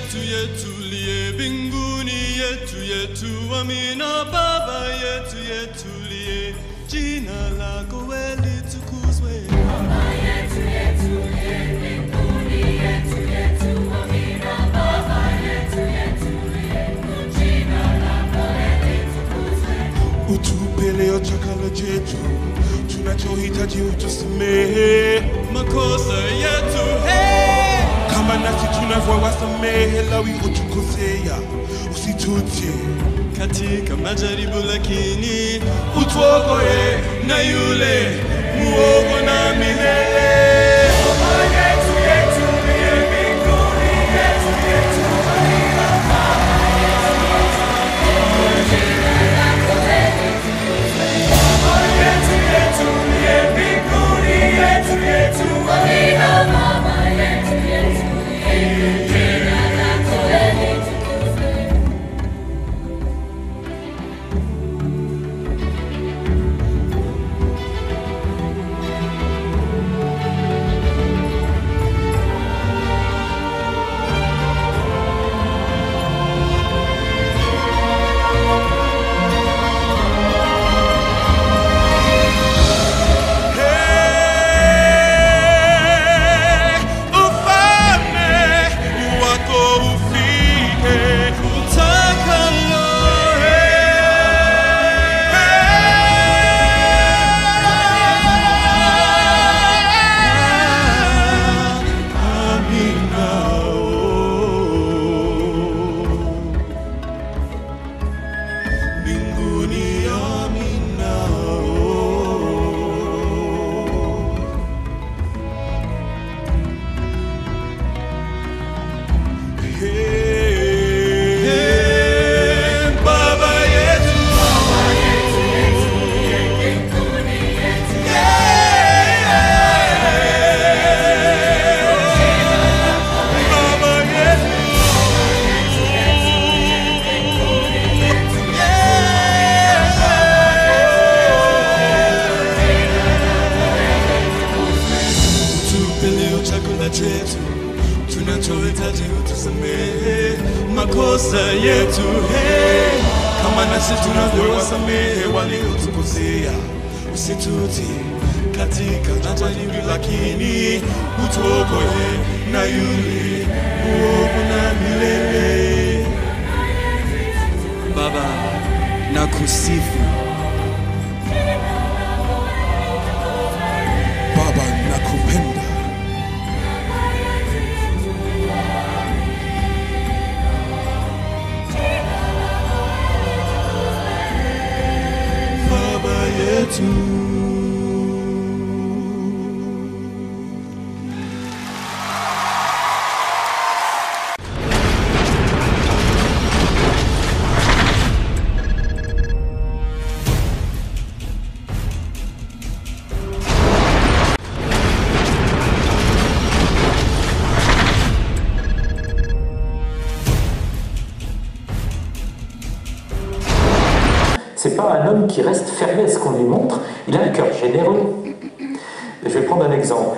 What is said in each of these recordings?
yetu yetulie binguni yetu yetu amina baba yetu yetulie jina lako litukuzwe baba yetu yetulie binguni yetu yetu amina baba yetu yetulie jina lako litukuzwe utupe leo chakula chetu tunachohitaji utusamehe makosa yetu kama nasi tunavyowasamehe waliotukosea usitutie katika majaribu lakini utuokoe na yule muovu na milele baba yetu yetulie mbinguni yetu yetu amina baba yetu jina lako litukuzwe baba yetu yetulie mbinguni yetu yetu amina baba yetu yetulie jina lako litukuzwe tunachohitaji utusamehe makosa yetu kama nasi tunavyowasamehe waliotukosea usitutie katika majaribu lakini utuokoe na yule muovu na milele Baba nakusifu Baba nakupenda C'est pas un homme qui reste fermé à ce qu'on lui montre, il a un cœur généreux. Je vais prendre un exemple.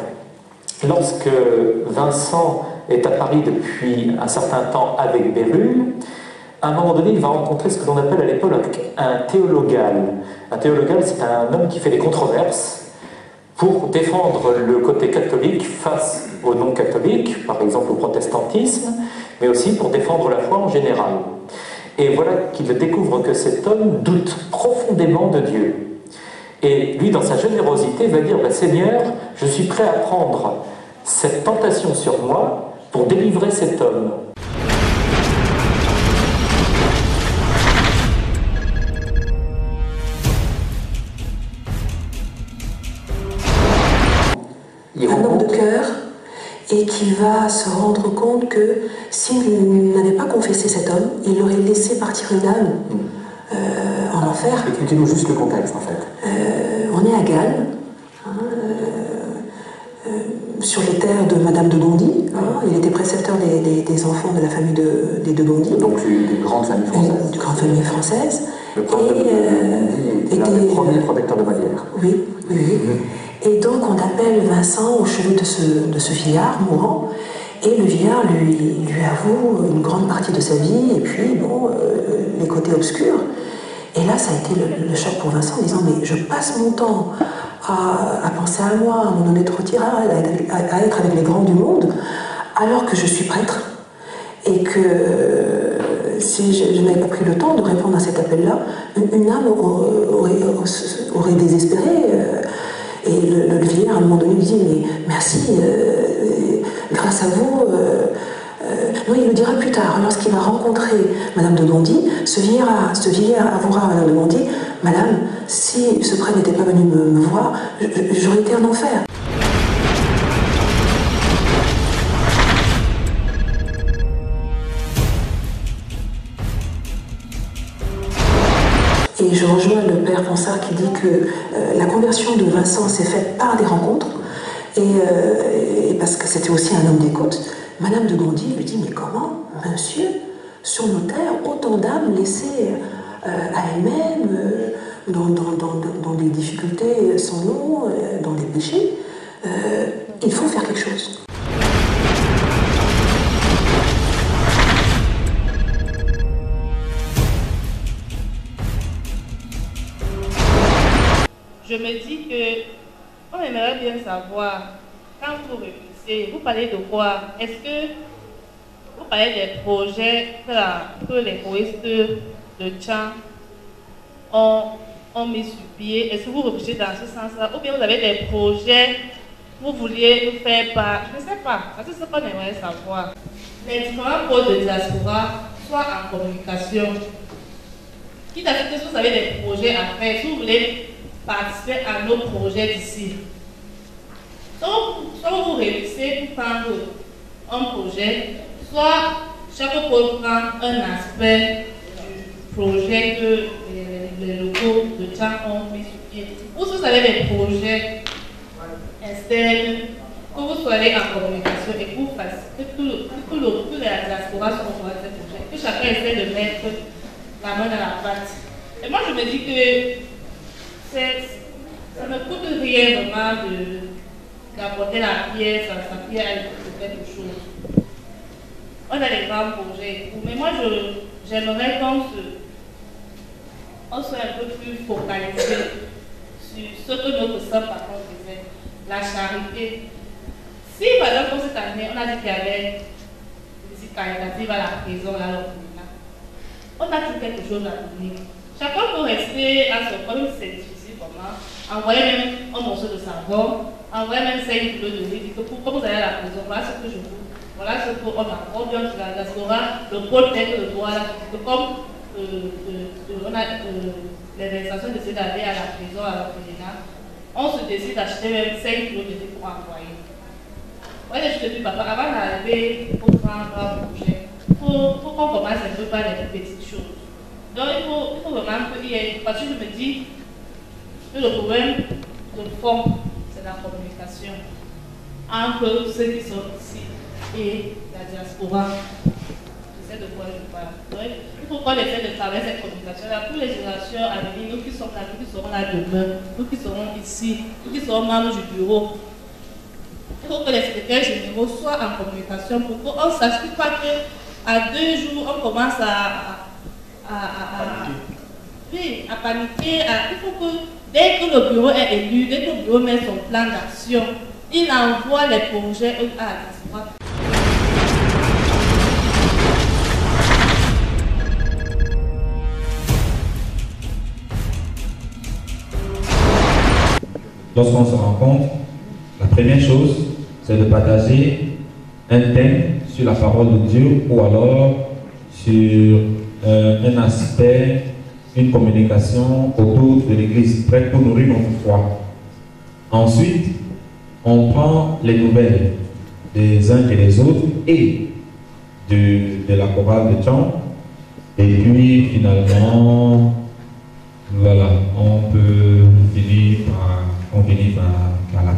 Lorsque Vincent est à Paris depuis un certain temps avec Bérulle, à un moment donné, il va rencontrer ce que l'on appelle à l'époque un théologale. Un théologale, c'est un homme qui fait des controverses pour défendre le côté catholique face aux non-catholiques, par exemple au protestantisme, mais aussi pour défendre la foi en général. Et voilà qu'il découvre que cet homme doute profondément de Dieu. Et lui, dans sa générosité, va dire « Seigneur, je suis prêt à prendre cette tentation sur moi pour délivrer cet homme. » Un homme de cœur et qui va se rendre compte que s'il n'avait pas confessé cet homme, il aurait laissé partir une âme en enfer. Expliquez-nous juste le contexte en fait. On est à Galles, sur les terres de Madame de Bondy. Il était précepteur des enfants de la famille des de Bondy. Donc des grandes familles françaises. Des grandes familles françaises. Le prince de Bondy était l'un des premiers protecteurs de Bavière. Oui, oui, oui. Et donc on appelle Vincent au chevet de ce vieillard mourant Et le vieillard lui avoue une grande partie de sa vie, et puis, bon, les côtés obscurs. Et là, ça a été le choc pour Vincent, en disant, mais je passe mon temps à penser à moi, à mon honnête retirade, à être avec les grands du monde, alors que je suis prêtre, et que si je n'avais pas pris le temps de répondre à cet appel-là, une âme aurait désespéré. Et le vieillard, à un moment donné, lui dit, mais merci, grâce à vous... non, il le dira plus tard, lorsqu'il va rencontrer Madame de Gondi, ce vieillard avouera à Madame de Gondi, Madame, si ce prêtre n'était pas venu me voir, j'aurais été en enfer. Et je rejoins le père Ponsard qui dit que la conversion de Vincent s'est faite par des rencontres, et parce que c'était aussi un homme d'écoute. Madame de Gondi lui dit, mais comment, monsieur, sur nos terres, autant d'âmes laissées à elles-mêmes, dans des difficultés sans nom, dans des péchés, il faut faire quelque chose. Je me dis que on aimerait bien savoir, quand vous réfléchissez, vous parlez de quoi? Est-ce que vous parlez des projets que les choristes de chant ont mis sur pied? Est-ce que vous réfléchissez dans ce sens-là? Ou bien vous avez des projets que vous vouliez nous faire part? Je ne sais pas, parce que c'est ce qu'on aimerait savoir. Les différents pôles de diaspora, soit en communication, quitte à ce que vous avez des projets à faire, si vous voulez participer à nos projets d'ici. Soit vous réussissez pour prendre un projet, soit chaque pôle prend un aspect du projet que les locaux de chant ont mis sur pied. Ou si vous avez des projets externes, que vous soyez en communication et que vous fassiez que la diaspora soit au courant de ces projets, que chacun essaie de mettre la main dans la pâte. Et moi je me dis que ça ne coûte rien vraiment d'apporter la pierre, sa pierre à quelque chose. On a des grands projets, mais moi j'aimerais qu'on soit un peu plus focalisé sur ce que notre sœur patron faisait, la charité. Si par exemple cette année on a dit qu'il y avait une visite caritative à la prison, là, l'orphelinat, on a tout quelque chose à donner. Chacun peut rester à son coin, c'est difficile comment. Envoyer même un morceau de savon, envoyer même 5 kilos de riz, que pourquoi vous allez à la prison, voilà ce que je veux. Voilà ce qu'on apprend bien sur la diaspora, le pôle tel le droit, que comme on a les organisations décident d'aller à la prison, à l'orphelinat, on se décide d'acheter même 5 kilos de riz pour envoyer. Ouais, je te dis, papa, avant d'arriver pour prendre un projet, il faut qu'on commence un peu par les petites choses. Donc il faut vraiment qu'il y ait, parce que je me dis que le problème de fond, c'est la communication entre ceux qui sont ici et la diaspora. Je sais de quoi je parle. Donc, il faut qu'on essaie de travailler cette communication-là pour les générations à venir, nous qui sommes là, nous qui serons là demain, nous qui serons ici, nous qui serons membres du bureau. Il faut que les secrétaires généraux soient en communication pour qu'on ne sache pas qu'à 2 jours, on commence à paniquer. Il faut que dès que le bureau est élu, dès que le bureau met son plan d'action, il envoie les projets à la diaspora. Lorsqu'on se rencontre, la première chose, c'est de partager un thème sur la parole de Dieu ou alors sur un aspect, une communication autour de l'Église, prête pour nourrir notre foi. Ensuite, on prend les nouvelles des uns et des autres et de la chorale de chant, et puis finalement, voilà, on peut finir par la fin.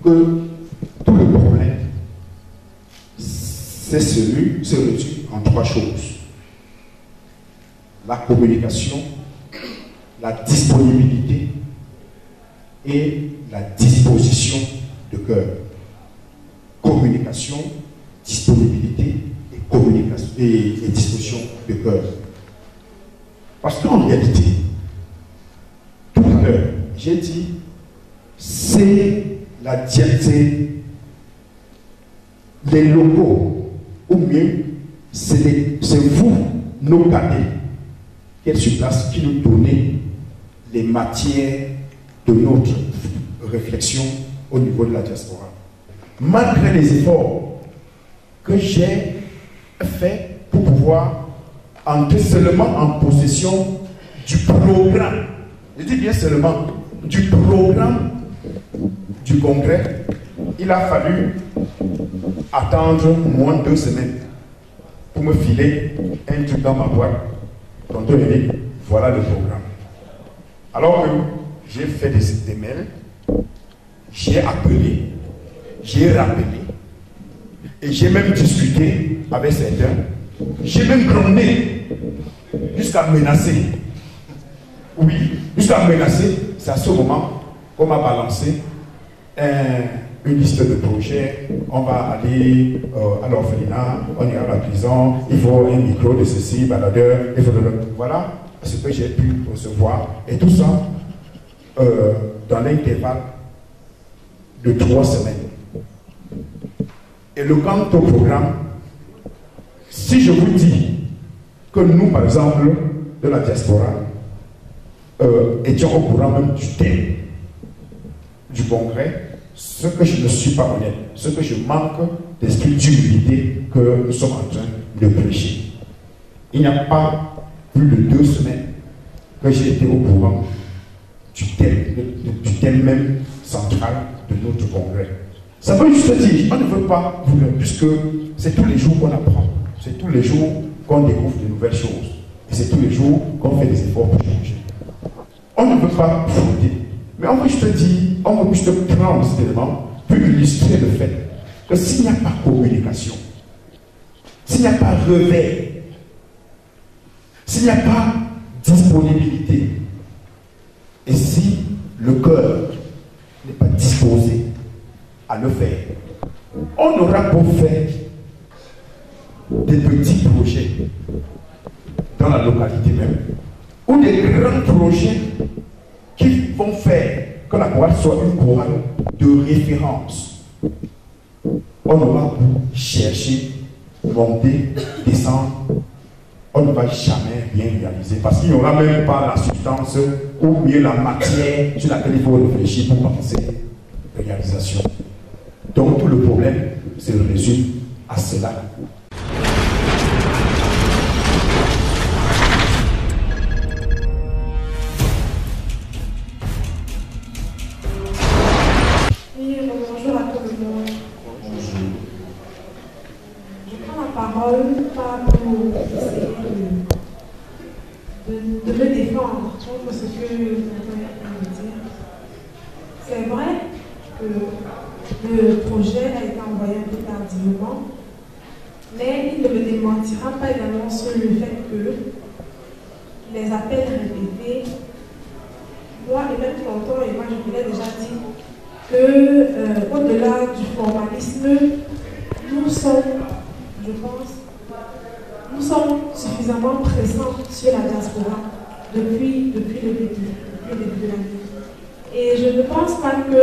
Que tout le problème se réduit en 3 choses. la communication, la disponibilité et la disposition de cœur. Communication, disponibilité et disposition de cœur. Parce qu'en réalité, tout à l'heure, j'ai dit, c'est les locaux, ou mieux, c'est vous, nos cadets, qui êtes sur place, qui nous donnez les matières de notre réflexion au niveau de la diaspora. Malgré les efforts que j'ai faits pour pouvoir entrer seulement en possession du programme, je dis bien seulement du programme du congrès, il a fallu attendre moins de 2 semaines pour me filer un truc dans ma boîte. Tonton Eric, voilà le programme. Alors que j'ai fait des mails, j'ai appelé, j'ai rappelé, et j'ai même discuté avec certains, j'ai même grondé jusqu'à menacer. Oui, jusqu'à menacer, c'est à ce moment qu'on m'a balancé une liste de projets. On va aller à l'orphelinat, on ira à la prison, il faut un micro de ceci, baladeur, il faut voilà ce que j'ai pu recevoir. Et tout ça dans l'intervalle de 3 semaines. Et le quant au programme, si je vous dis que nous, par exemple, de la diaspora, étions au courant même du thème du congrès, ce que je ne suis pas honnête, ce que je manque d'esprit d'humilité que nous sommes en train de prêcher. Il n'y a pas plus de 2 semaines que j'ai été au courant du thème même central de notre congrès. Ça veut juste dire, on ne veut pas vous le, puisque c'est tous les jours qu'on apprend, c'est tous les jours qu'on découvre de nouvelles choses, et c'est tous les jours qu'on fait des efforts pour changer. On ne veut pas frauder, mais on veut juste dire, on veut juste prendre cet élément pour illustrer le fait que s'il n'y a pas communication, s'il n'y a pas réveil, s'il n'y a pas disponibilité, et si le cœur n'est pas disposé à le faire, on aura beau faire des petits projets dans la localité même, ou des grands projets qui vont faire que la chorale soit une chorale de référence. On aura beau chercher, monter, descendre, on ne va jamais rien réaliser parce qu'il n'y aura même pas la substance ou mieux la matière sur laquelle il faut réfléchir pour penser réalisation. Donc tout le problème se résume à cela. Bonjour à tout le monde. Je prends la parole pas pour essayer de me défendre contre ce que vous allez me dire. C'est vrai que le projet a été envoyé un peu tardivement, mais il ne me démentira pas également sur le fait que les appels répétés, moi et même Tonton et moi je vous l'ai déjà dit, que au-delà du formalisme, nous sommes, je pense, nous sommes suffisamment présents sur la diaspora depuis le début de l'année. Et je ne pense pas que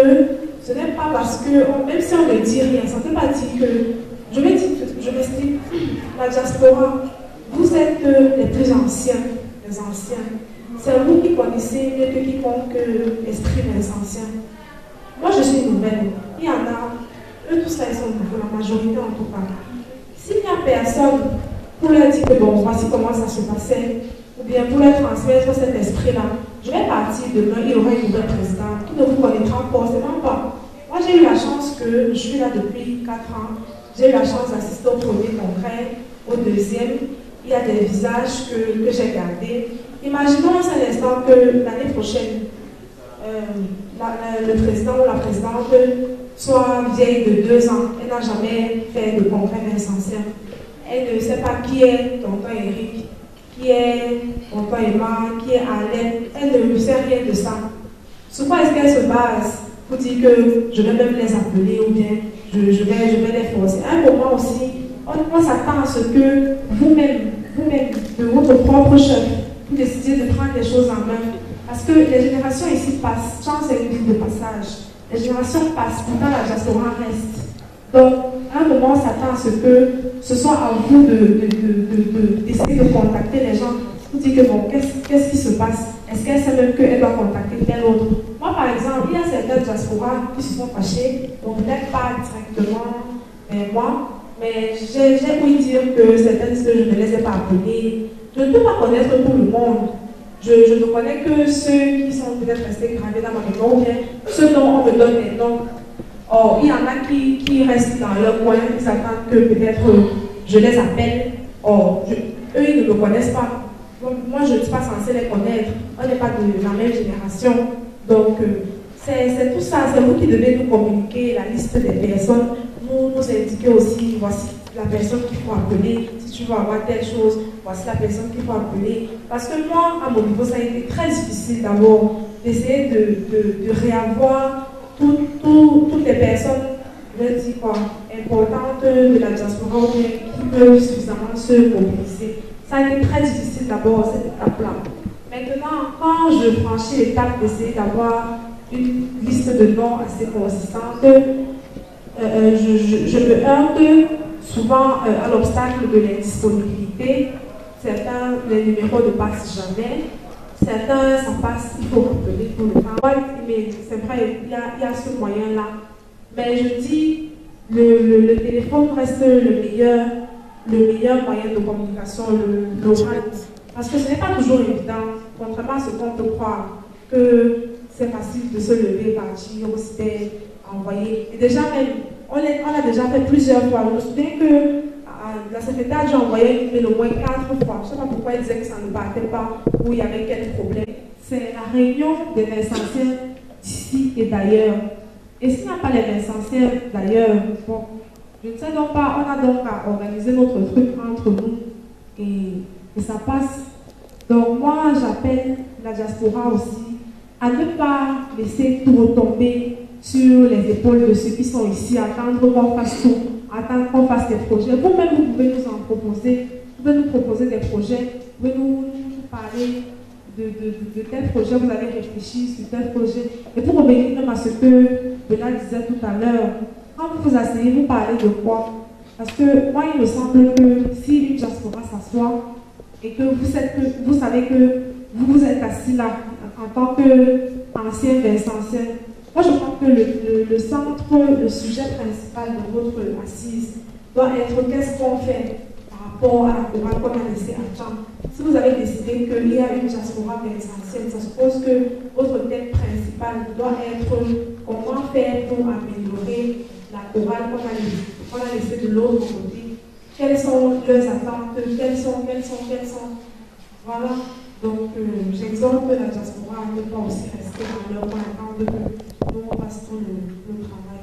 ce n'est pas parce que, même si on ne dit rien, ça ne veut pas dire que, je m'explique, la diaspora, vous êtes les plus anciens, les anciens. C'est vous qui connaissez mieux que quiconque l'esprit des anciens. Moi, je suis nouvelle. Il y en a, eux tous là, ils sont nouveaux, la majorité en tout cas. S'il n'y a personne pour leur dire que bon, voici comment ça se passait, ou bien pour leur transmettre cet esprit-là, je vais partir demain, il y aura une nouvelle présidente qui ne vous connaîtra forcément pas. Moi, j'ai eu la chance que je suis là depuis 4 ans. J'ai eu la chance d'assister au premier congrès, au deuxième. Il y a des visages que j'ai gardés. Imaginons un seul instant que l'année prochaine, le président ou la présidente soit vieille de 2 ans. Elle n'a jamais fait de congrès Vincentien. Elle ne sait pas qui est Tonton Eric, qui est content-aimant, qui est à l'aide. Elle ne sait rien de ça. Sur quoi est-ce qu'elle se base pour dire que je vais même les appeler ou bien je vais les forcer? À un moment aussi, on s'attend à ce que vous-même, de votre propre chef, vous décidiez de prendre les choses en main. Parce que les générations ici passent, chance c'est une ville de passage. Les générations passent, pourtant la diaspora reste. Donc, à un moment, on s'attend à ce que ce soit à vous d'essayer de contacter les gens pour dire que bon, qu'est-ce qui se passe? Est-ce qu'elle sait même qu'elle doit contacter tel autre? Moi, par exemple, il y a certaines diasporas qui se sont fâchées, donc peut-être pas directement moi, mais j'ai ouï dire que certaines disent que je ne les ai pas appelées. Je ne peux pas connaître tout le monde. Je ne connais que ceux qui sont peut-être restés gravés dans ma mémoire, ou bien ceux dont on me donne des noms. Or, il y en a qui restent dans leur coin, qui s'attendent que peut-être je les appelle. Or, eux, ils ne me connaissent pas. Donc, moi, je ne suis pas censée les connaître. On n'est pas de la même génération. Donc, c'est tout ça. C'est vous qui devez nous communiquer la liste des personnes, nous indiquer aussi, voici la personne qu'il faut appeler. Si tu veux avoir telle chose, voici la personne qu'il faut appeler. Parce que moi, à mon niveau, ça a été très difficile d'abord d'essayer de réavoir toutes les personnes, je dis quoi, importantes de la diaspora qui peuvent suffisamment se mobiliser. Ça a été très difficile d'abord, cette étape-là. Maintenant, quand je franchis l'étape d'essayer d'avoir une liste de noms assez consistante, je me heurte souvent à l'obstacle de l'indisponibilité. Certains, les numéros ne passent jamais. Certains, ça passe, il faut rappeler tout le temps. C'est vrai, il y a ce moyen-là. Mais je dis, le téléphone reste le meilleur moyen de communication, l'oral. Parce que ce n'est pas toujours évident, contrairement à ce qu'on peut croire, que c'est facile de se lever, partir, aussi envoyer. Et déjà même, on a déjà fait plusieurs fois. Je me souviens que la secrétaire, j'ai envoyé un email au moins 4 fois. Je ne sais pas pourquoi elle disait que ça ne partait pas, ou il y avait quel problème. C'est la réunion des Vincentiens d'ici et d'ailleurs. Et s'il n'y a pas les Vincentiens d'ailleurs, bon, je ne sais donc pas, on a donc à organiser notre truc entre nous et ça passe. Donc moi, j'appelle la diaspora aussi à ne pas laisser tout retomber sur les épaules de ceux qui sont ici, attendre qu'on fasse tout, attendre qu'on fasse des projets. Vous-même, vous pouvez nous en proposer, vous pouvez nous proposer des projets, vous pouvez nous parler de tel projet, vous avez réfléchi sur tel projet. Et pour revenir même à ce que Bernard disait tout à l'heure, quand vous vous asseyez, vous parlez de quoi? Parce que moi, il me semble que si une diaspora s'assoit et que vous savez que vous êtes assis là en tant qu'ancien Vincentien, moi je crois que le centre, le sujet principal de votre assise doit être qu'est-ce qu'on fait par rapport à la chorale qu'on a laissé à temps. Si vous avez décidé qu'il y a une diaspora vincentienne, ça suppose que votre thème principal doit être comment faire pour améliorer la chorale qu'on a laissée de l'autre côté. Quelles sont leurs attentes, quelles sont. Voilà. Donc, j'exhorte la diaspora à ne pas aussi rester dans leur coin, attendre que nous on fasse tout le travail.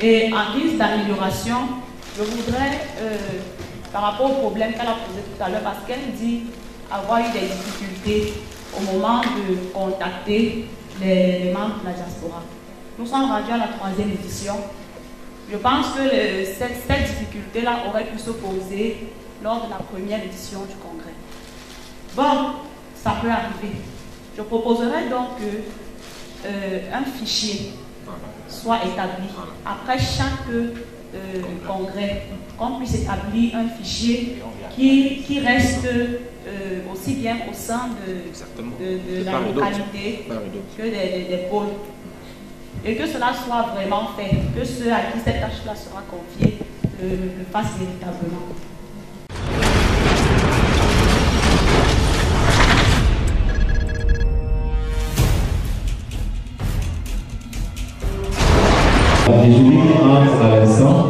Et en guise d'amélioration, je voudrais, par rapport au problème qu'elle a posé tout à l'heure, parce qu'elle dit avoir eu des difficultés au moment de contacter les membres de la diaspora. Nous sommes rendus à la 3e édition. Je pense que cette difficulté-là aurait pu se poser lors de la 1re édition du congrès. Bon, ça peut arriver. Je proposerai donc qu'un fichier soit établi après chaque congrès, qu'on puisse établir un fichier qui reste aussi bien au sein de la localité que des pôles. Et que cela soit vraiment fait, que ceux à qui cette tâche-là sera confiée le fassent véritablement. Les jury entrent à l'instant.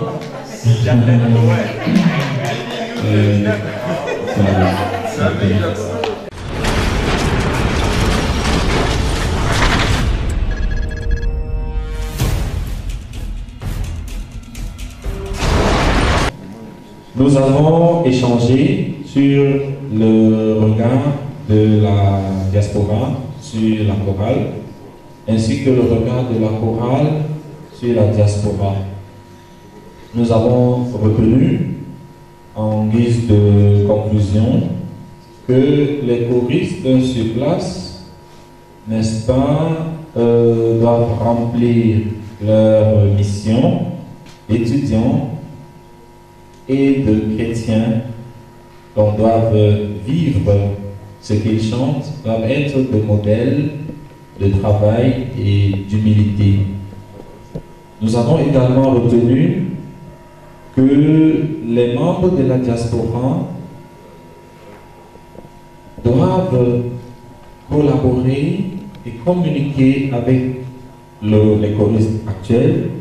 Nous avons échangé sur le regard de la diaspora sur la chorale, ainsi que le regard de la chorale sur la diaspora. Nous avons retenu, en guise de conclusion, que les choristes sur place, n'est-ce pas, doivent remplir leur mission d'étudiants et de chrétiens, donc doivent vivre ce qu'ils chantent, doivent être des modèles de travail et d'humilité. Nous avons également retenu que les membres de la diaspora doivent collaborer et communiquer avec les choristes actuels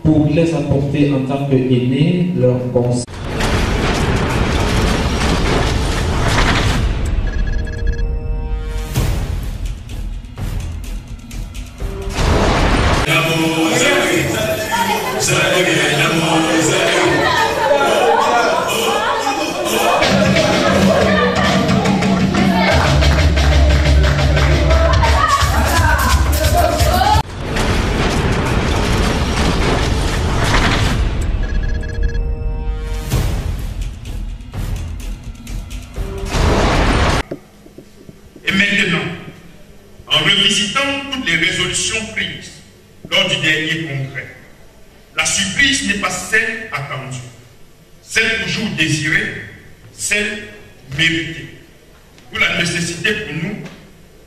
pour les apporter en tant qu'aînés leurs conseils. Et maintenant, en revisitant toutes les résolutions prises lors du dernier congrès, la surprise n'est pas celle attendue, celle toujours désirée, celle méritée. D'où la nécessité pour nous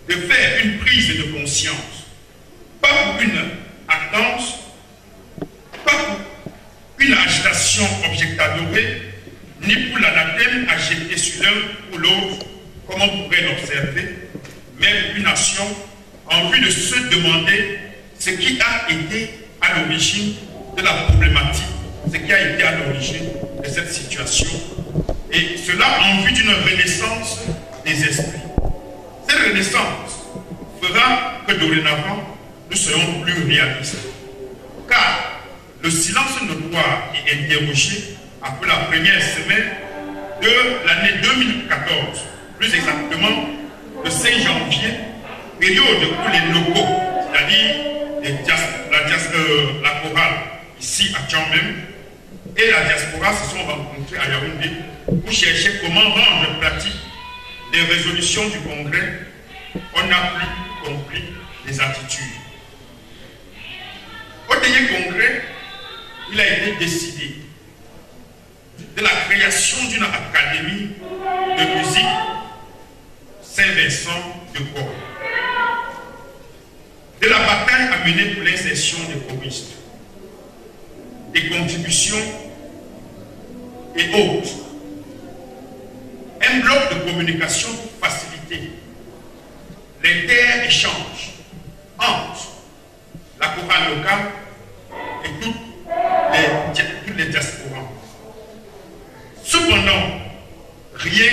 de faire une prise de conscience, pas pour une attente, pas pour une agitation objectadorée, ni pour l'anathème à jeter sur l'un ou l'autre, comme on pourrait l'observer, mais pour une action en vue de se demander ce qui a été à l'origine de la problématique, ce qui a été à l'origine de cette situation, et cela en vue d'une renaissance des esprits. Cette renaissance fera que dorénavant, nous serons plus réalistes. Car le silence notoire et interrogé après la première semaine de l'année 2014, plus exactement le 5 janvier, période où les locaux, c'est-à-dire la chorale ici à Tchambem et la diaspora se sont rencontrés à Yaoundé pour chercher comment rendre pratique les résolutions du congrès. On n'a plus compris les attitudes. Au dernier congrès, il a été décidé de la création d'une académie de musique Saint-Vincent de Paul, de la bataille à mener pour l'insertion des choristes, des contributions et autres, un bloc de communication pour faciliter l'inter-échange entre la chorale locale et toutes les diasporas. Cependant, rien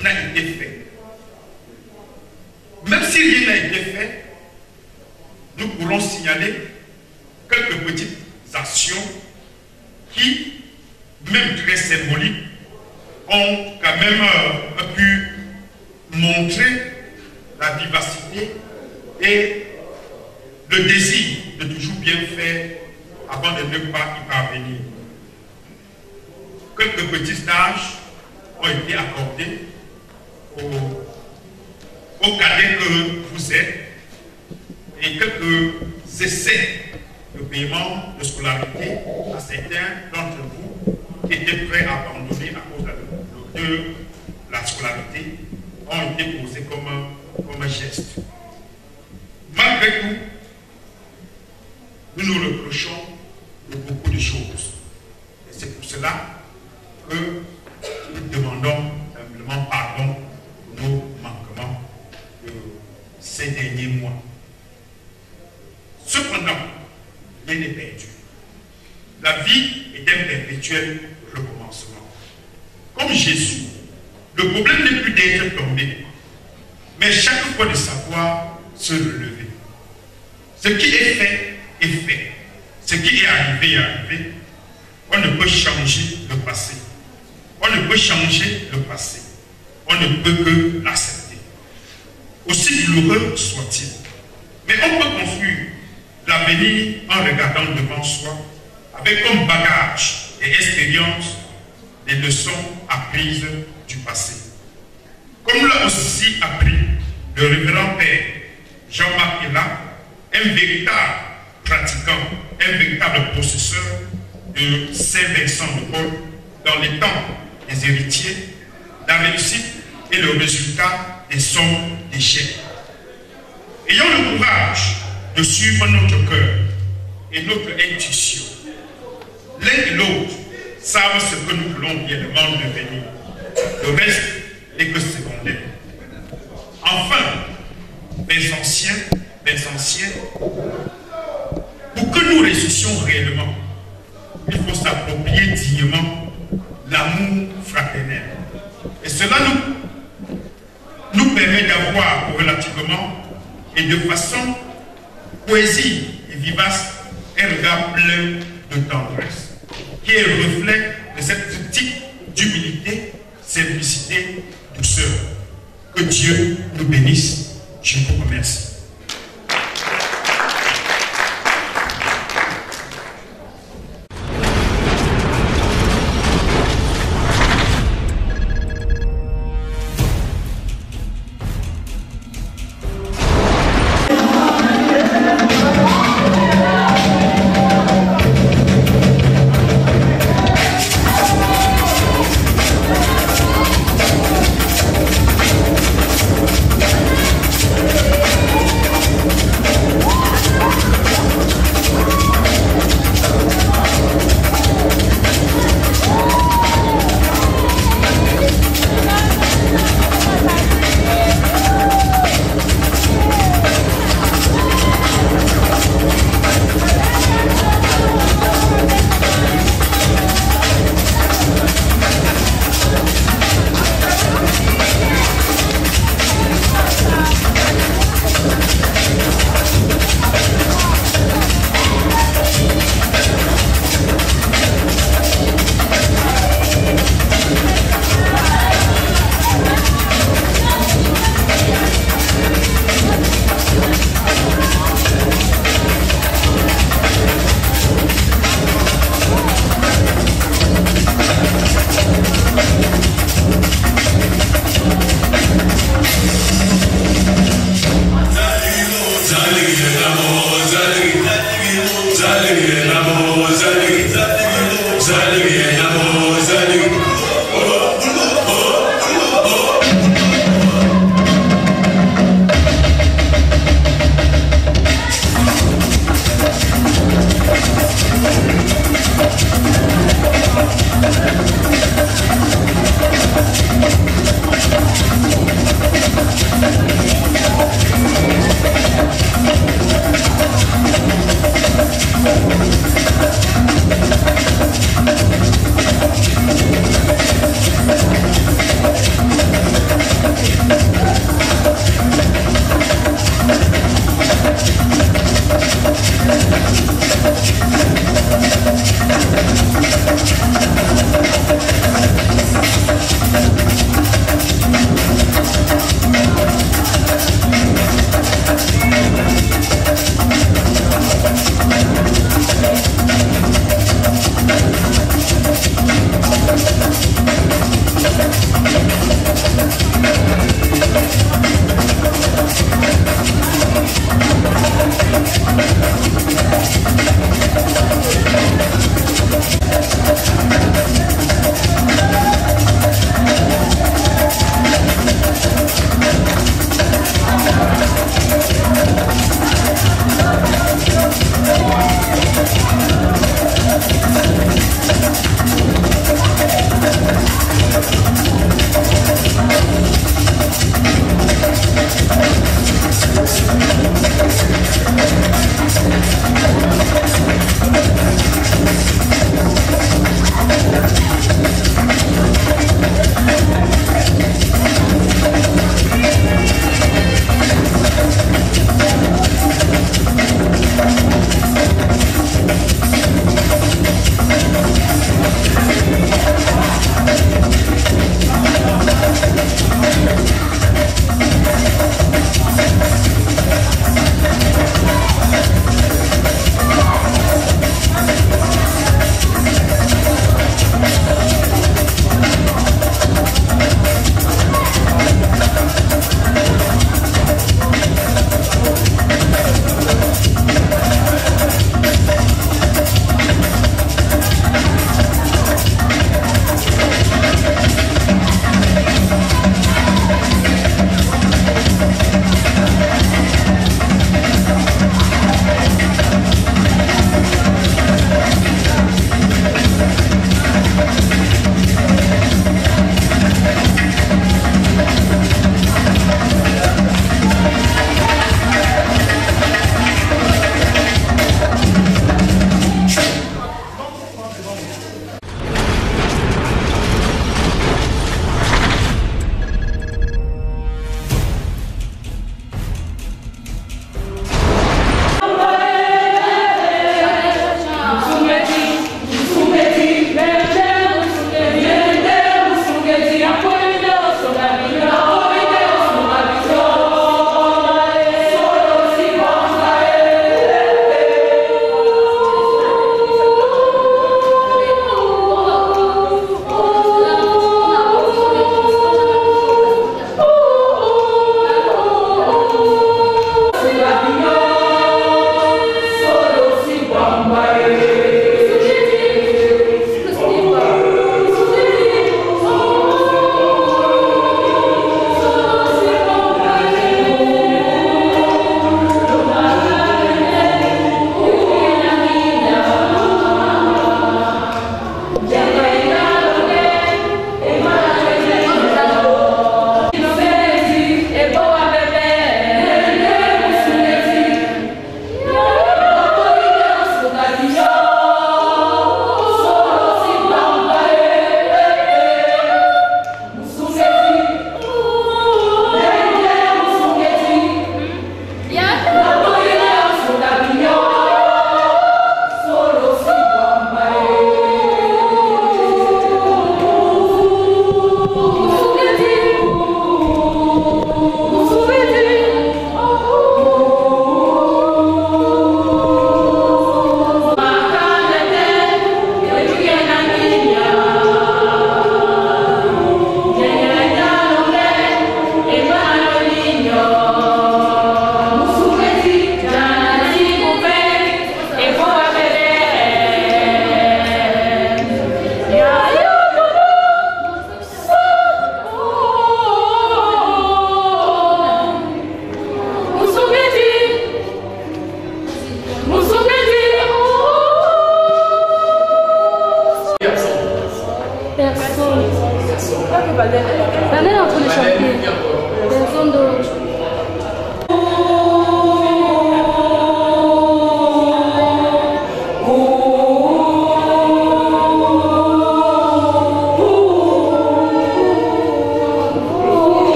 n'a été fait. Même si rien n'a été fait, nous pourrons signaler quelques petites actions qui, même très symboliques, ont quand même pu montrer la vivacité et le désir de toujours bien faire avant de ne pas y parvenir. Quelques petits stages ont été accordés aux cadets que vous êtes et quelques essais de paiement de scolarité à certains d'entre vous qui étaient prêts à abandonner à cause de la scolarité ont été posés comme un geste. Malgré tout, nous nous reprochons de beaucoup de choses. Et c'est pour cela que nous demandons simplement pardon pour nos manquements de ces derniers mois. Cependant, rien n'est perdu. La vie est un perpétuel recommencement. Comme Jésus, le problème n'est plus d'être tombé, mais chaque fois de savoir se relever. Ce qui est fait est fait. Ce qui est arrivé est arrivé. On ne peut changer le passé. ne peut changer le passé. On ne peut que l'accepter. Aussi douloureux soit-il. Mais on peut construire l'avenir en regardant devant soi, avec comme bagage et expérience les leçons apprises du passé. Comme l'a aussi appris le révérend père Jean-Marc Ella, un véritable pratiquant, un véritable possesseur de Saint-Vincent de Paul dans les temps des héritiers, la réussite et le résultat des sommes d'échecs. Ayons le courage de suivre notre cœur et notre intuition. L'un et l'autre savent ce que nous voulons bien devenir. Le reste n'est que secondaire. Enfin, mes anciens, pour que nous réussissions réellement, il faut s'approprier dignement l'amour fraternel. Et cela nous permet d'avoir relativement et de façon poésie et vivace un regard plein de tendresse, qui est le reflet de cette type d'humilité, simplicité, douceur. Que Dieu nous bénisse. Je vous remercie.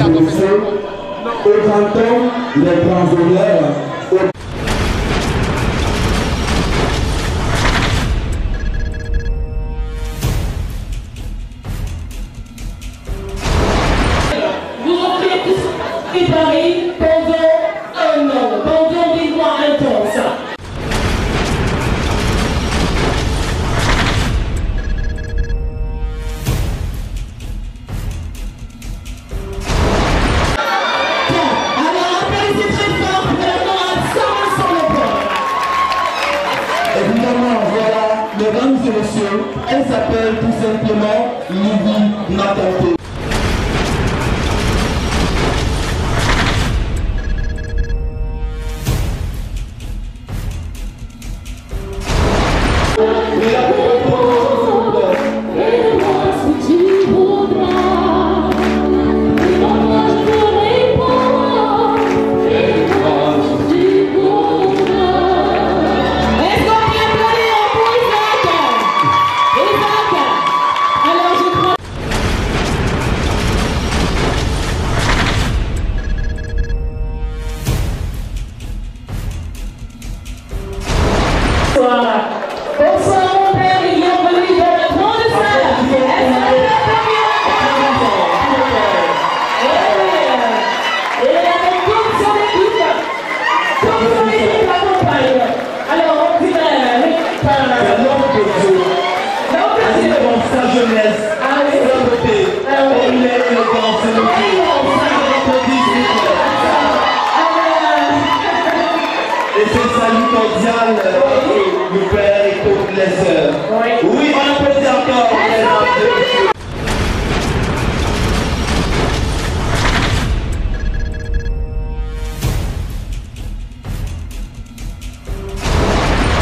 au grand homme, les grands honneurs. Vous offrez tous préparé pendant un an, pendant des mois intenses. Mesdames et messieurs, elle s'appelle tout simplement Lydie Natanté. Bonsoir mon père, il est venu dans la grande salle. Et toute son équipe l'accompagne. Alors on dirait l'homme de Dieu, dans sa jeunesse, sa beauté, il est élégant, c'est le et c'est salut cordial le père et toutes les sœurs. Oui, on applaudit encore, mesdames et messieurs.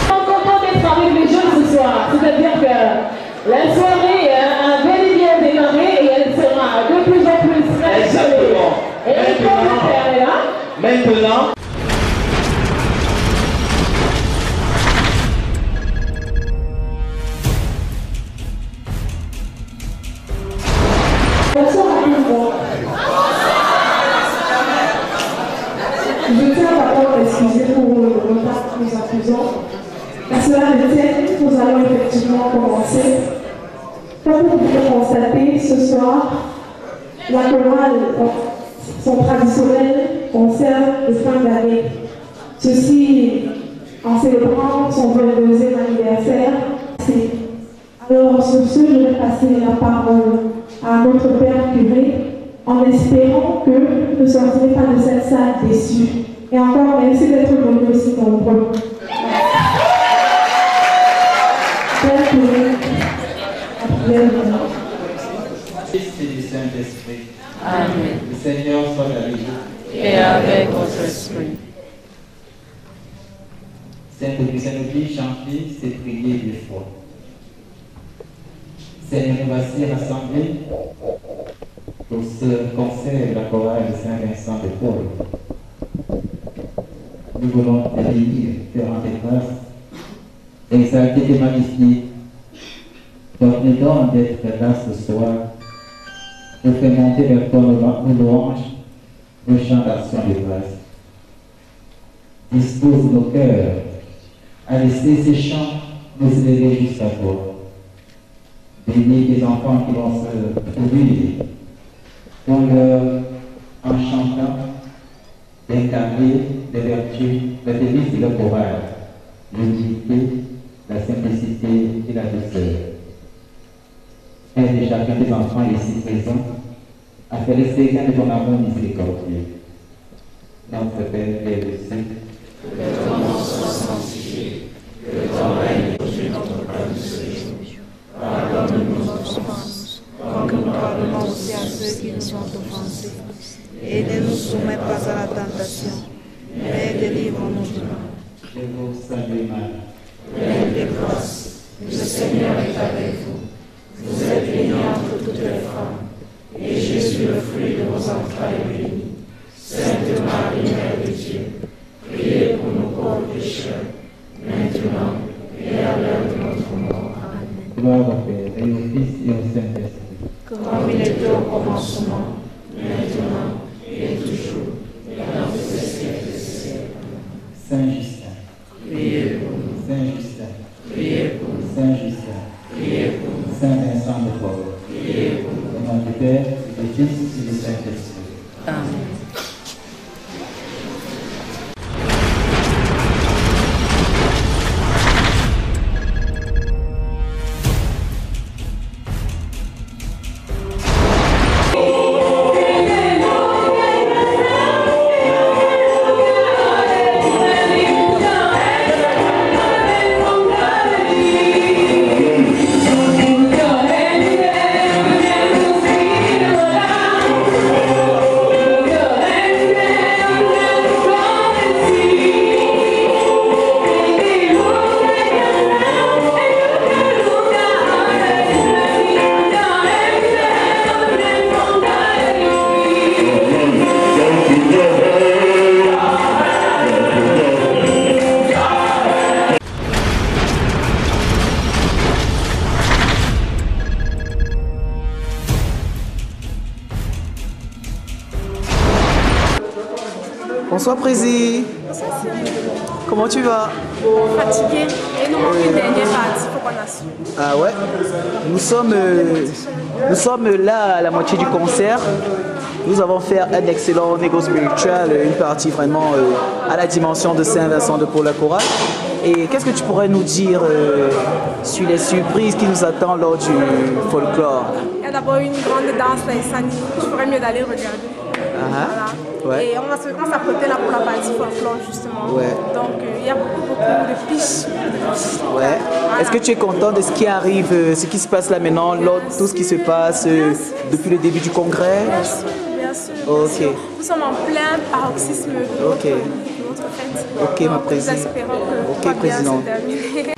content d'être avec les jeunes ce soir. C'est-à-dire que la soirée a bel et bien démarré et elle sera de plus en plus riche. Exactement. Et comme le père est là, Maintenant, bonsoir à tout le monde. Je tiens d'abord à excuser pour le retard que nous accusons. À cela ne tienne, nous allons effectivement commencer. Comme vous pouvez constater, ce soir, la chorale, son traditionnel concert de fin d'année. Ceci en célébrant son 22e anniversaire. Alors, sur ce, je vais passer la parole à notre père curé, en espérant que vous ne sortirez pas de cette salle déçus. Et encore, merci d'être venus aussi nombreux. Père curé, la prière de Dieu. Fils et du Saint-Esprit. Amen. Le Seigneur soit avec vous. Et avec votre esprit. Sainte-Lucie, chantez, c'est prier de foi. Seigneur, nous voici rassemblés pour ce concert de la chorale de Saint-Vincent de Paul. Nous voulons te bénir, te rendre grâce, exalter, te magnifier. Donne-nous d'être là ce soir pour faire monter vers toi nos louanges, nos chants d'action de grâce. Dispose nos cœurs à laisser ces chants nous élever jusqu'à toi. Bénis les enfants qui vont se trouver pour leur, en chantant, d'incarner les vertus, la délice de leur courage, l'humilité, la simplicité et la douceur. Aide chacun des enfants ici présents à faire le séquin de ton amour miséricordieux. Notre Père qui est au ciel, que ton nom soit sanctifié, que ton règne vienne notre pain de ce jour. Pardonne-nous nos offenses, comme nous pardonnons aussi à ceux qui nous ont offensés. Et ne nous soumets pas à la tentation, mais délivre-nous du mal. je vous salue Marie. Pleine de grâce, le Seigneur est avec vous. Vous êtes bénie entre toutes les femmes, et Jésus, le fruit de vos entrailles, est béni. Sainte Marie, Mère de Dieu, priez pour nous pauvres pécheurs, maintenant et à l'heure de notre mort. Amen. Gloire au Père, et au Fils, et au Saint-Esprit. Comme il était au commencement, maintenant Bonsoir Prési. Comment tu vas? Fatigué. Et nous manque une dernière partie, faut qu'on assume. Ah ouais. Nous sommes là à la moitié du concert. Nous avons fait un excellent négo spiritual, une partie vraiment à la dimension de Saint-Vincent de Paul la chorale. Et qu'est-ce que tu pourrais nous dire sur les surprises qui nous attendent lors du folklore? Il y a d'abord une grande danse là, je ferais mieux d'aller regarder. Voilà. Ouais. Et on va s'apprêter là pour la partie folklore justement. Ouais. Donc il y a beaucoup de pistes. Ouais. Voilà. Est-ce que tu es content de ce qui arrive, ce qui se passe là maintenant, tout ce qui se passe depuis le début du congrès? Bien sûr. Ok. Nous sommes en plein paroxysme de notre fête. Ok, ma présidente. Nous espérons que tout va bien se terminer.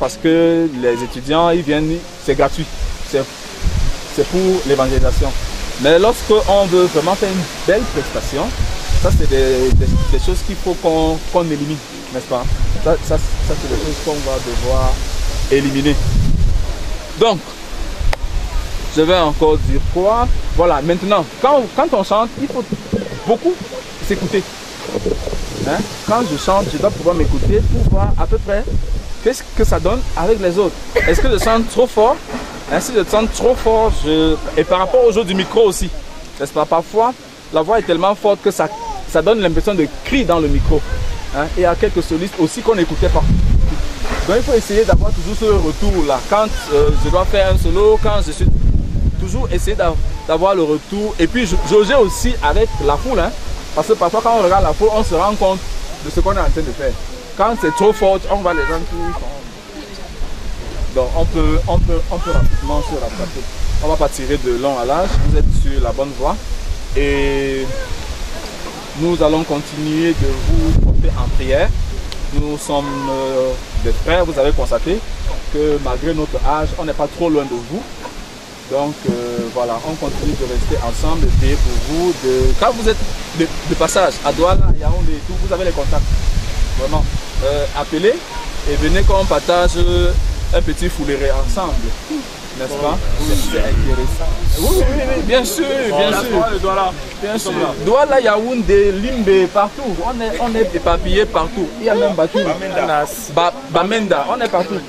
Parce que les étudiants, ils viennent, c'est gratuit, c'est pour l'évangélisation. Mais lorsqu'on veut vraiment faire une belle prestation, ça c'est des choses qu'il faut qu'on élimine, n'est-ce pas? Ça c'est des choses qu'on va devoir éliminer. Donc, je vais encore dire quoi? Voilà, maintenant, quand on chante, il faut beaucoup s'écouter. Hein? Quand je chante, je dois pouvoir m'écouter pour voir à peu près qu'est-ce que ça donne avec les autres. Est-ce que je chante trop fort? Si je chante trop fort, et par rapport au jeu du micro aussi, n'est-ce pas? Parfois, la voix est tellement forte que ça donne l'impression de cri dans le micro. Hein? Et il y a quelques solistes aussi qu'on n'écoutait pas. Donc il faut essayer d'avoir toujours ce retour-là. Quand je dois faire un solo, quand je suis... Toujours essayer d'avoir le retour. Et puis jauger aussi avec la foule. Hein? Parce que parfois quand on regarde la foule, on se rend compte de ce qu'on est en train de faire. Quand c'est trop fort, on voit les gens qui sont... Donc on peut rapidement se rattraper. On ne va pas tirer de long à large. Vous êtes sur la bonne voie. Et nous allons continuer de vous porter en prière. Nous sommes des frères, vous avez constaté que malgré notre âge, on n'est pas trop loin de vous. Donc voilà, on continue de rester ensemble, de prier pour vous. Quand vous êtes de passage à Douala, Yaoundé et tout, vous avez les contacts. Vraiment, appelez et venez qu'on partage un petit fouléré ensemble. N'est-ce pas? C'est intéressant. Oui, bien sûr, bien sûr. Bien sûr. Douala, Yaoundé, Limbe, partout. On est éparpillés partout. Il y a même Batou. Bamenda, on est partout.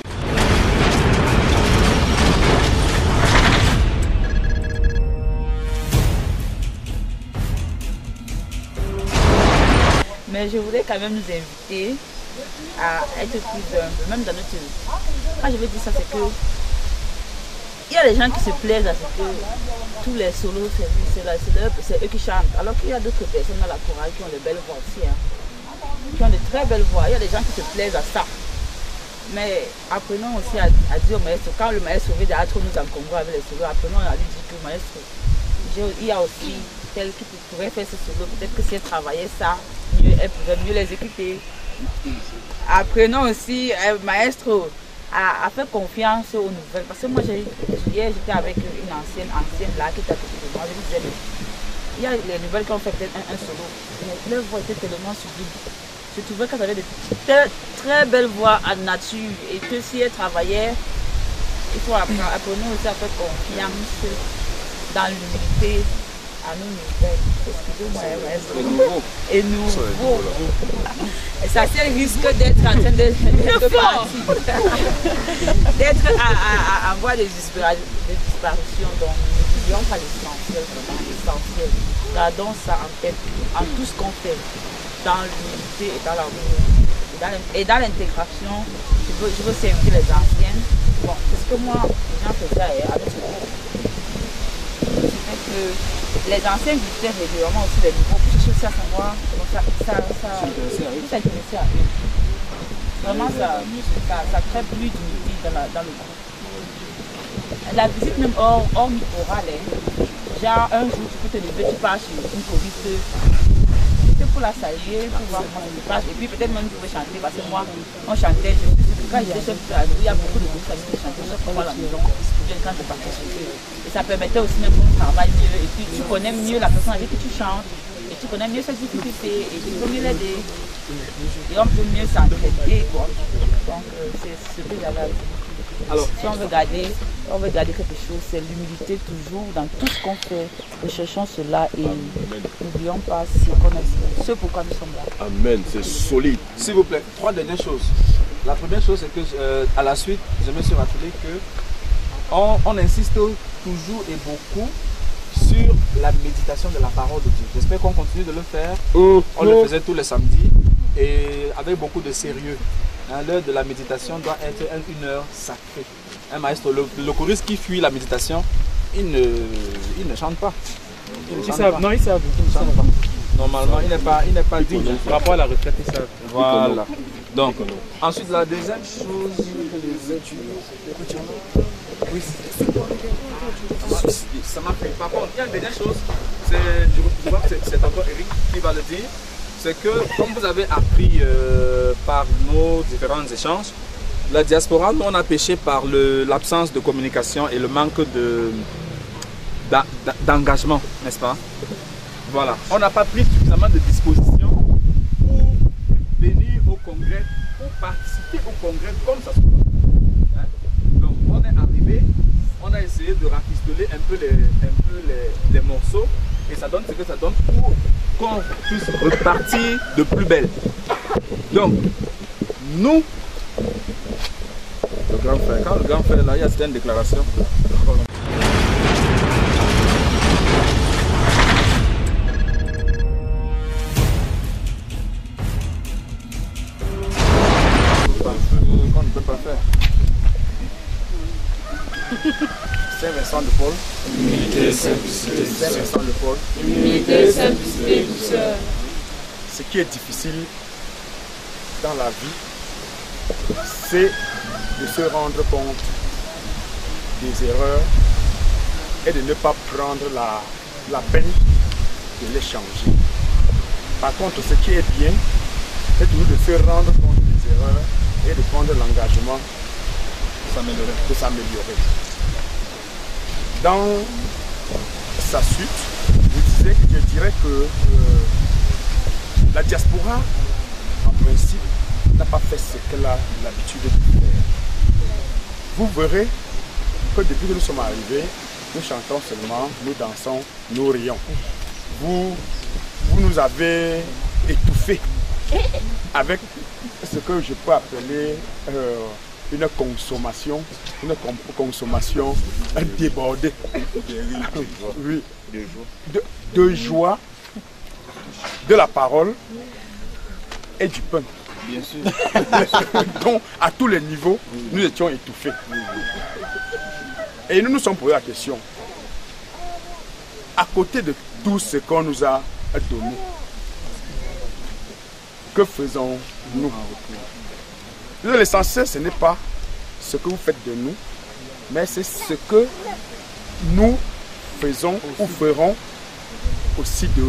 Mais je voudrais quand même nous inviter à être plus humbles, même dans notre... Quand je veux dire ça, c'est que il y a des gens qui se plaisent à ce que tous les solos, c'est eux qui chantent. Alors qu'il y a d'autres personnes dans la chorale qui ont de belles voix aussi. Hein. Qui ont de très belles voix. Il y a des gens qui se plaisent à ça. Mais apprenons aussi à dire au maestro, quand le maestro veut déjà trop nous encombrer avec les solos, apprenons à lui dire que maestro, il y a aussi tel qui pourrait faire ce solo. Peut-être que si elle travaillait ça, elle pourrait mieux l'exécuter. Apprenons aussi, maestro, à faire confiance aux nouvelles. Parce que moi, hier, j'étais avec une ancienne là qui était à côté de moi. Je lui disais, il y a les nouvelles qui ont fait peut-être un solo. Mais leur voix était tellement sublime. Je trouvais qu'elle avait de très belles voix en nature. Et que si elle travaillait, il faut apprendre aussi à faire confiance dans l'unité à nos nouvelles. Excusez-moi, et nouveau. Et ça c'est le risque d'être en train de partir. D'être à voie de disparition. Donc, n'oublions pas l'essentiel, vraiment l'essentiel. Gardons ça en tête, en tout ce qu'on fait, dans l'unité et dans l'amour. Et dans l'intégration, je veux aussi inviter les anciennes. Bon, parce que moi, les gens faisaient à notre groupe. Les anciens visitaient régulièrement aussi les nouveaux pour chercher à savoir comment ça s'intéressait à eux. Vraiment, ça crée plus d'unité dans le groupe. La visite même hors micro-orale, genre un jour tu peux te lever, tu pars chez une choriste, c'est pour la saluer, pour voir comment ça se passe, et puis peut-être même tu peux chanter, parce que moi, on chantait, quand j'étais chef de radio, il y a beaucoup de groupes qui chantaient chaque fois à la maison, quand je partais chez eux. Et ça permettait aussi même qu'on travaille mieux, et puis tu connais mieux la personne avec qui tu chantes, et tu connais mieux ses difficultés, et tu peux mieux l'aider, et on peut mieux s'entraider, quoi. Donc c'est ce que j'avais à dire. Alors, si on veut garder quelque chose, c'est l'humilité toujours dans tout ce qu'on fait. Recherchons cela et n'oublions pas ce pourquoi nous sommes là. Amen, c'est solide. S'il vous plaît, 3 dernières choses. La première chose, c'est que à la suite, je me suis rappelé que on insiste toujours et beaucoup sur la méditation de la parole de Dieu. J'espère qu'on continue de le faire. On le faisait tous les samedis et avec beaucoup de sérieux. L'heure de la méditation doit être une heure sacrée. Un maestro, le choriste qui fuit la méditation, il ne chante pas. Ils savent. Non, ils savent. Il ne chante pas. Normalement, il n'est pas digne. Par rapport à la retraite, ils savent. Voilà. Donc, ensuite, la deuxième chose, oui, ça m'a fait. Par contre, il y a une dernière chose, je vois que c'est encore Eric qui va le dire. C'est que, comme vous avez appris par nos différents échanges, la diaspora, nous on a péché par l'absence de communication et le manque d'engagement, n'est-ce pas? Voilà, on n'a pas pris suffisamment de dispositions pour venir au congrès, pour participer au congrès comme ça se passe. Hein? Donc on est arrivé, on a essayé de rafistoler un peu les morceaux et ça donne ce que ça donne pour qu'on puisse repartir de plus belle. Donc, nous, le grand frère, quand le grand frère là, il y a certaines déclarations. de Saint-Vincent-de-Paul. Humilité, simplicité, douceur. Ce qui est difficile dans la vie, c'est de se rendre compte des erreurs et de ne pas prendre la peine de les changer. Par contre, ce qui est bien, c'est toujours de se rendre compte des erreurs et de prendre l'engagement de s'améliorer. Dans sa suite, je dirais que la diaspora, en principe, n'a pas fait ce qu'elle a l'habitude de faire. Vous verrez que depuis que nous sommes arrivés, nous chantons seulement, nous dansons, nous rions. Vous nous avez étouffés avec ce que je peux appeler une consommation débordée. Oui. De joie, de la parole et du pain. Bien sûr. Donc, à tous les niveaux, nous étions étouffés. Et nous nous sommes posé la question, à côté de tout ce qu'on nous a donné, que faisons-nous? L'essentiel, ce n'est pas ce que vous faites de nous, mais c'est ce que nous faisons ou ferons aussi de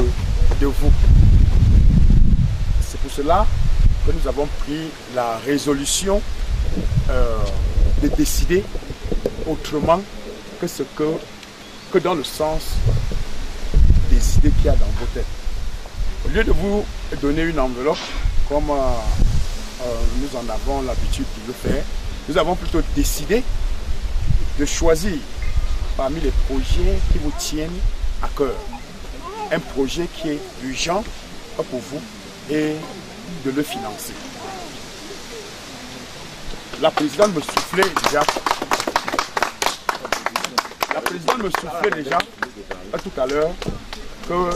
vous. C'est pour cela que nous avons pris la résolution de décider autrement que dans le sens des idées qu'il y a dans vos têtes. Au lieu de vous donner une enveloppe, comme nous en avons l'habitude de le faire, nous avons plutôt décidé de choisir parmi les projets qui vous tiennent à cœur. Un projet qui est urgent pour vous et de le financer. La présidente me soufflait déjà. La présidente me soufflait déjà tout à l'heure que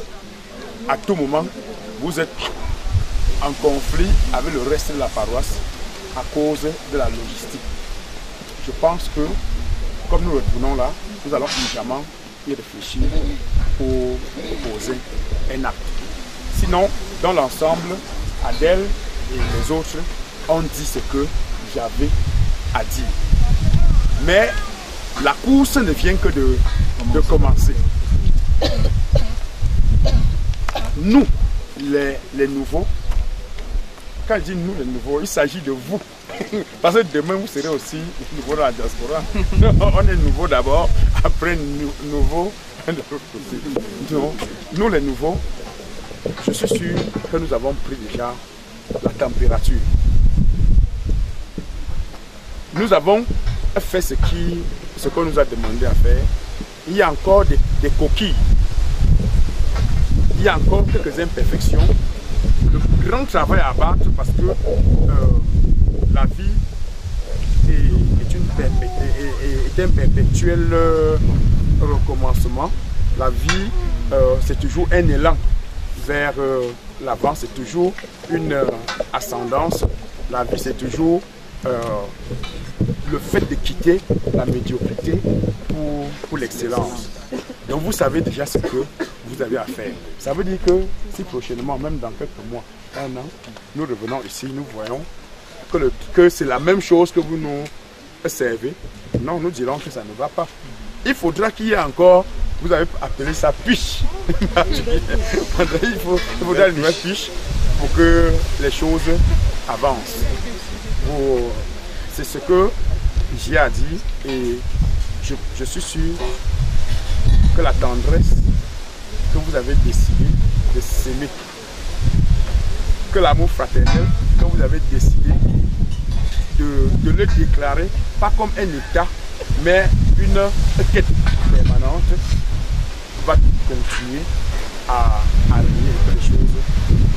à tout moment vous êtes en conflit avec le reste de la paroisse à cause de la logistique. Je pense que comme nous retournons là, nous allons évidemment y réfléchir pour poser un acte. Sinon, dans l'ensemble, Adèle et les autres ont dit ce que j'avais à dire. Mais la course ne vient que de commencer. Nous, les nouveaux, quand je dis nous les nouveaux, il s'agit de vous. Parce que demain, vous serez aussi nouveaux dans la diaspora. On est nouveaux d'abord, après nouveaux de l'autre côté. Donc, nous les nouveaux, je suis sûr que nous avons pris déjà la température. Nous avons fait ce qu'on nous a demandé à faire. Il y a encore des coquilles. Il y a encore quelques imperfections. Le grand travail à abattre parce que la vie est un perpétuel recommencement. La vie, c'est toujours un élan vers l'avant, c'est toujours une ascendance. La vie, c'est toujours le fait de quitter la médiocrité pour l'excellence. Donc vous savez déjà ce que vous avez à faire. Ça veut dire que si prochainement, même dans quelques mois, un an, nous revenons ici, nous voyons que c'est la même chose que vous nous servez, non, nous dirons que ça ne va pas. Il faudra qu'il y ait encore, vous avez appelé ça piche. il faudra une nouvelle piche pour que les choses avancent. C'est ce que j'ai à dire et je suis sûr que la tendresse que vous avez décidé de s'aimer, que l'amour fraternel que vous avez décidé de le déclarer, pas comme un état, mais une quête permanente, va continuer à arriver et que les choses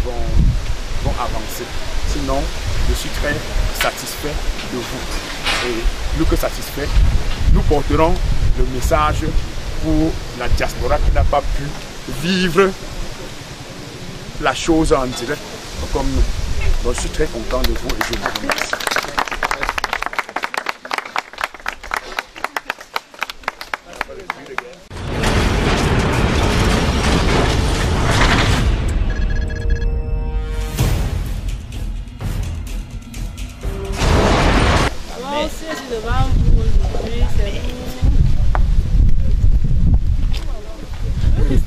vont avancer. Sinon, je suis très satisfait de vous. Et plus que satisfait, nous porterons le message pour la diaspora qui n'a pas pu vivre la chose en direct comme nous. Donc, je suis très content de vous et je vous remercie.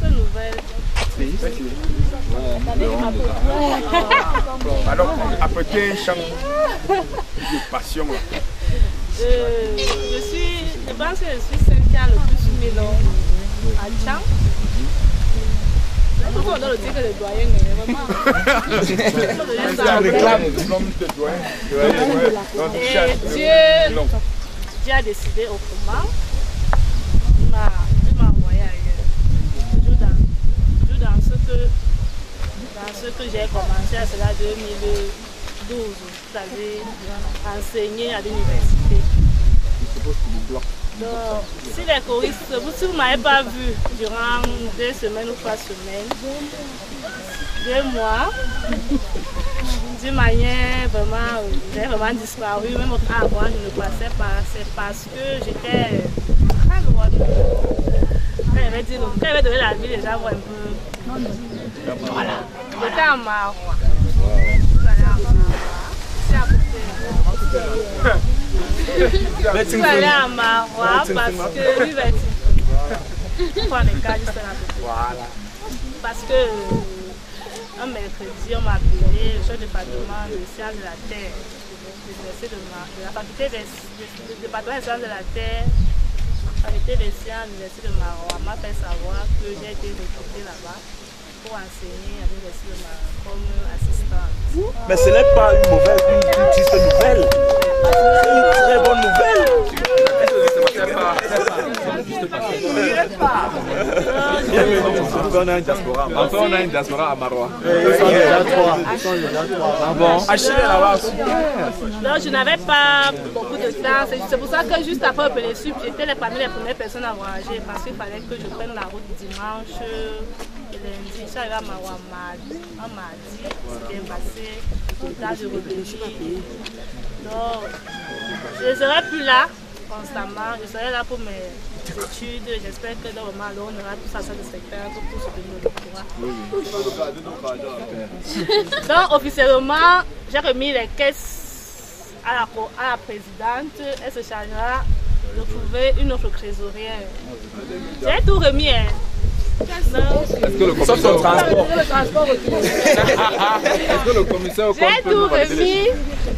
quelques nouvelles. Alors, après un chant de passion là. Je pense que je suis celle qui a le plus mélon à chant. Pourquoi on doit le dire que le doyen est vraiment. Ça réclame le nom de doyen. Et Dieu a décidé autrement. Il m'a envoyé ailleurs. Toujours dans ce que j'ai commencé à cela 2012, c'est-à-dire enseigner à l'université. Donc, si les choristes, si vous ne m'avez pas vu durant 2 semaines ou 3 semaines, 2 mois, d'une manière vraiment, j'ai vraiment disparu, même avant je ne passais pas, c'est parce que j'étais très loin de quand il avait donné la vie, les gens voient un peu. Voilà. J'étais à Marois. C'est à côté. Je suis allée à Marois parce que lui va être prendre les cas juste là. Voilà. Parce que un mercredi, on m'a appelé le chef de département de sciences de la Terre de la faculté du département des sciences de la Terre, faculté des sciences de l'université de Marois m'a fait savoir que j'ai été recrutée là-bas pour enseigner à l'université de Marois comme assistante. Mais ce n'est pas une mauvaise, une triste nouvelle. C'est une très bonne nouvelle. On a une diaspora. Enfin, on a une diaspora à Marois. Non, je n'avais pas beaucoup de temps. C'est pour ça que juste après Opélé Sup, j'étais parmi les premières personnes à voyager parce qu'il fallait que je prenne la route dimanche et lundi. Je suis arrivée à Marois un mardi. C'est bien passé. Le temps de revenir. Donc, je ne serai plus là constamment. Je serai là pour mes études. J'espère que dans le moment là, on aura tout ça de secteur pour tout ce que nous devons. Donc, officiellement, j'ai remis les caisses à la présidente. Elle se chargera de trouver une autre trésorière. J'ai tout remis. Est-ce que le commissaire transport? Est-ce que le commissaire j'ai tout remis.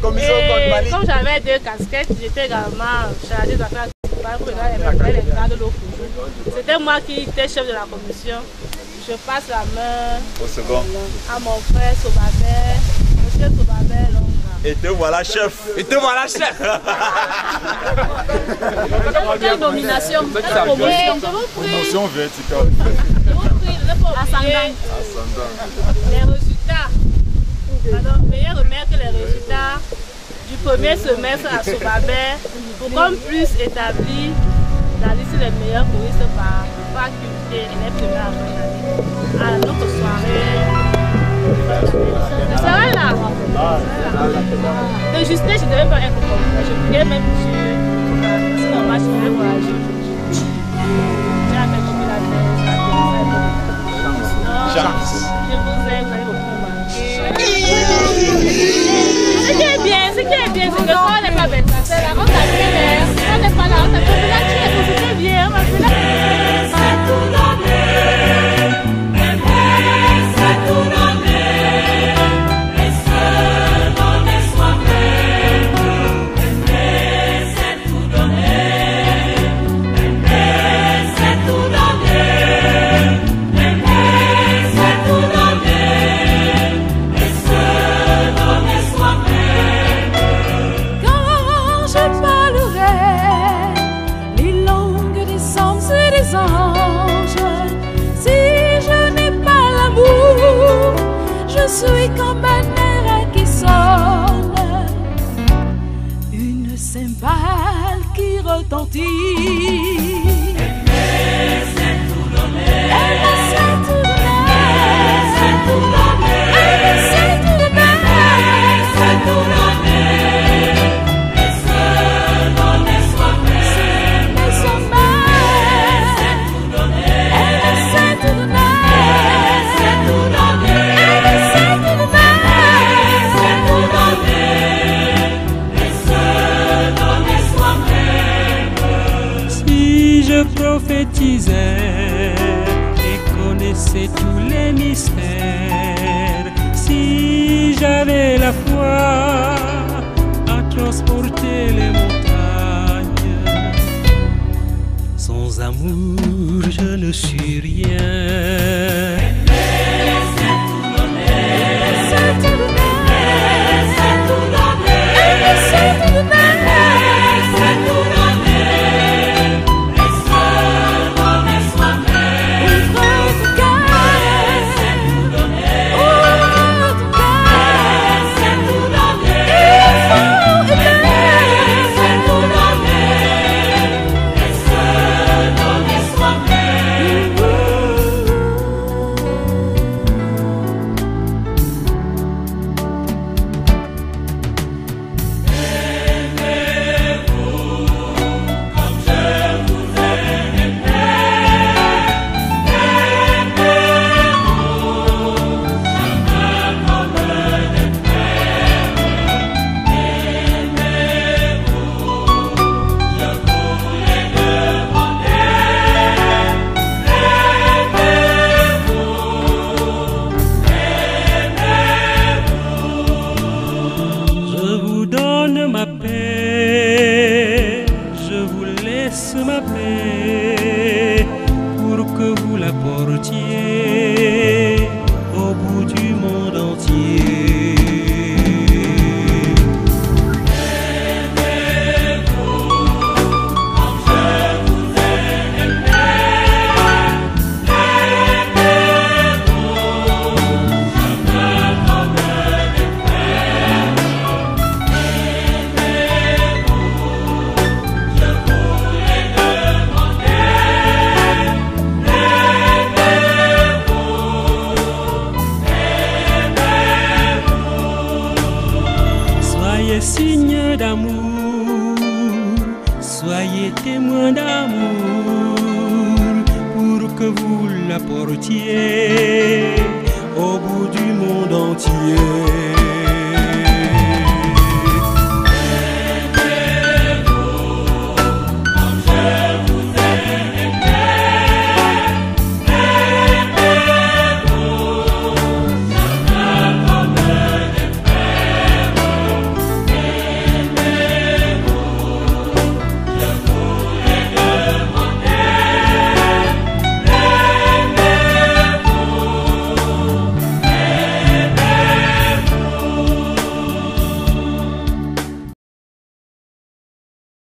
Et comme j'avais 2 casquettes, j'étais également chargée d'affaires pour les gardes de l'eau. C'était moi qui étais chef de la commission. Je passe la main au second à mon frère Sobabel, monsieur Sobabel. Et te voilà chef. Et te voilà chef. Quelle nomination? Quelle promotion? Promotion verticale. Je vous prie de ne pas oublier les résultats. Alors, veuillez remettre les résultats du premier semestre à Sobabel pour qu'on puisse établir la liste des meilleurs choristes par faculté et les premiers à fin d'année. À notre soirée. Je serai là. De justesse, je ne devais pas être comme ça. Je priais même Dieu. Parce que normal, je vais voyager aujourd'hui. J'ai appelé beaucoup la tête. Chance. Je vous aime, vous allez beaucoup manquer. Ce qui est bien, c'est que quand on n'est pas bête, c'est là, on t'a fait l'air. On n'est pas là, on t'a fait la tête. C'était bien, on m'a fait la tête. C'est tout donné. C'est tout donné. Je suis comme un air qui sonne, une cymbale qui retentit. Aimer, c'est tout donner. Aimer, c'est tout donner. Aimer, c'est tout donner. Aimer, c'est tout donner. Aimer, c'est tout donner. Et se donner soi-même. Aimer soi-même. C'est tout donner. Aimer, c'est tout donner. Aimer, c'est tout donner. c'est tous les mystères. Si j'avais la foi à transporter les montagnes, sans amour je ne suis rien. Ma paix pour que vous la portiez au bout du monde entier. Aimez-vous comme je vous ai aimé. Aimez-vous jamais comme des frères. Soyez signe d'amour, soyez témoin d'amour pour que vous la portiez